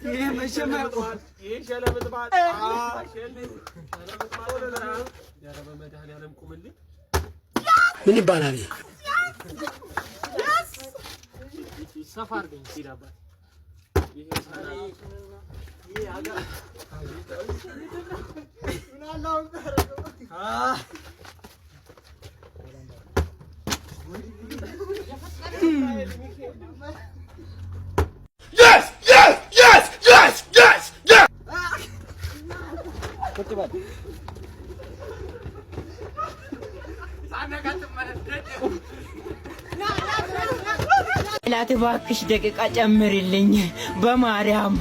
ይሄ መሸማቆ ይሄ ሸለበት ባል ምን ይባላል? ሰፋር ገኝ ሲዳባ ይሄ ሰራ ይሄ አጋ ምናለው Yes! Yes! Yes! Yes! Yes! Yes! Kutibat. ላት እባክሽ ደቂቃ ጨምሪልኝ በማርያም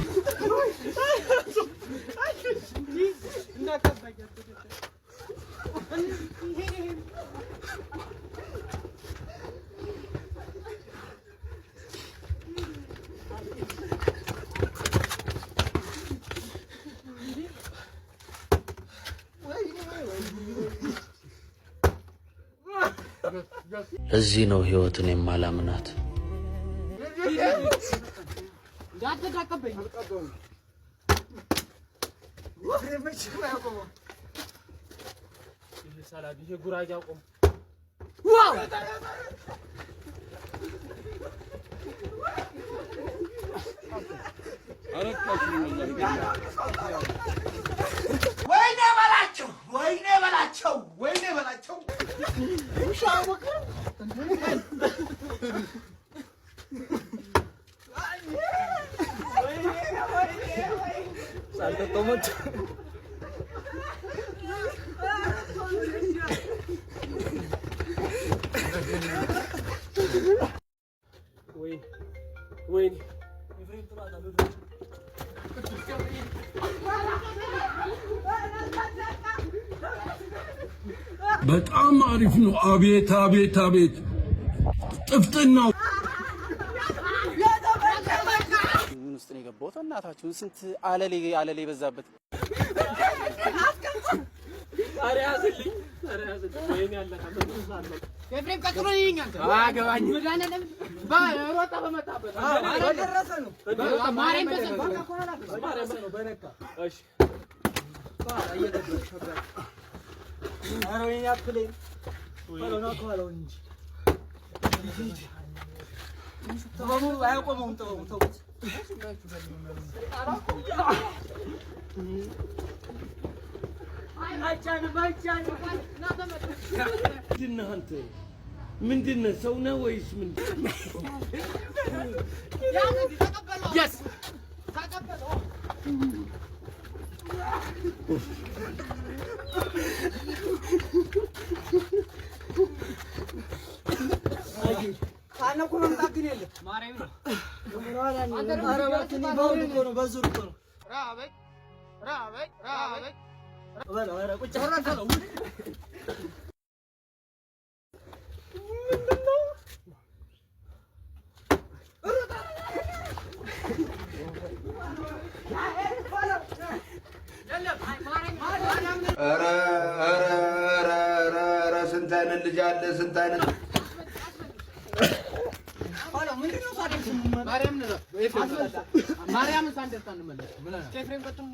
እዚህ ነው ህይወትን የማላምናት እንዳትዳቀበኝ ወፍሬመች ማያቆም ይሄ ሰላም ይሄ ጉራጅ አቆም ዋው ወይኔ በላቸው ሻወከ salto tomo ወይኔ ኤፍሬም ትባላለህ በጣም አሪፍ ነው አቤት አቤት አቤት ጥፍጥናው ውስጥ ነው የገባው እናታችሁን ስንት አለሌ በዛበት አሪያዝልኝ ወይኔ ያለካ ተንሳለ ኤፍሬም ቀጥሎ ይኛል አገባኝ መዳነለም ባሮጣ በመጣበት አደረሰ ነው ማርያም ነው በነካ እሺ ባላ እየደበሽ ሸብራ አሮኝ ያክለኝ ወሎና ኮላው እንጂ ተባሙ አይቆመውም ተውት ምንድነው ሰው ነው ወይስ ምንድነው? Yes ተቀበለው ካነኩ መምጣት ግን የለም ማርያም ነው አረባችን ነው በዙር ነው ራበይ ወራ ቁጭ አራታለው ኧረ ስንት አይነት ልጅ አለ ስንት አይነት ማርያም ሳንደርታን መለስ ከኤፍሬም ቀጥሎ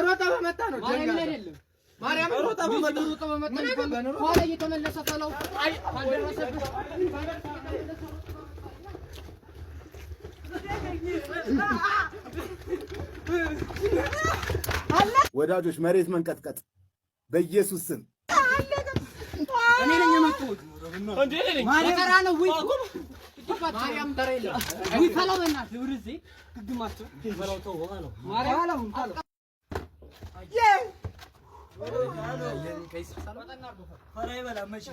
ሮጣ በመጣ ነው ጀንጋ አይደለም ማርያም ሮጣ በመጣ ኋላ እየተመለሰ ተለው አይ አልደረሰብሽ ወዳጆች መሬት መንቀጥቀጥ በኢየሱስ ስም እኔ ነኝ የመጣሁት እንዴ ነኝ ማርያም ነው ወይ ማርያም ተረይለ ወይ ፈላውና ለውርዚ ግግማቸው ፈላው ተው ነው ማርያም ፈላው የ ከይስ ሰላጣና አርጎ ፈራይ በላ መቼ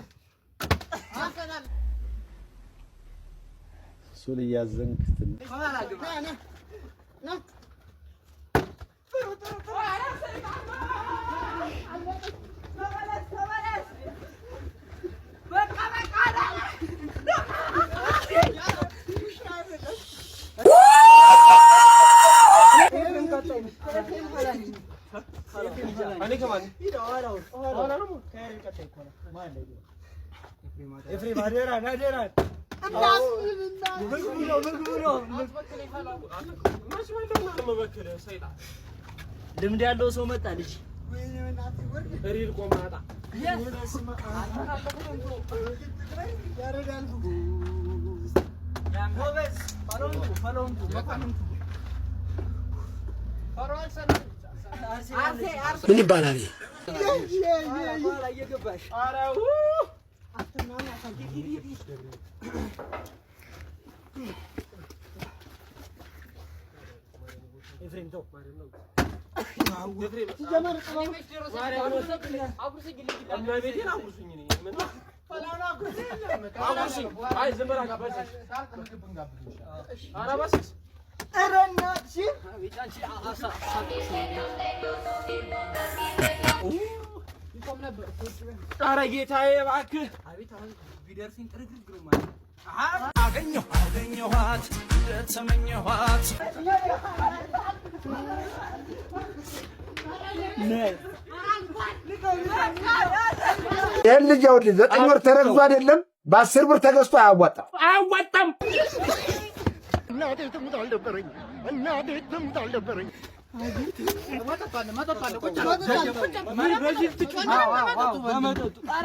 አሰናል ሱል ያዘንክ ፈላ ግባ ና ኤፍሬም አደራ ልምድ ያለው ሰው መጣ ልጅ ሪል ቆማጣ ምን ይባላል? ኧረ ጌታዬ እባክህ አገኘኋት እንደተመኘኋት ይህን ልጅ ይኸውልህ 9 ወር ተረግዞ አይደለም በ10 ብር ተገዝቶ አያዋጣም። እናቴ ትሙት አልነበረኝ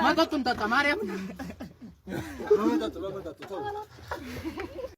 መጠጡን ጠጣ ማርያም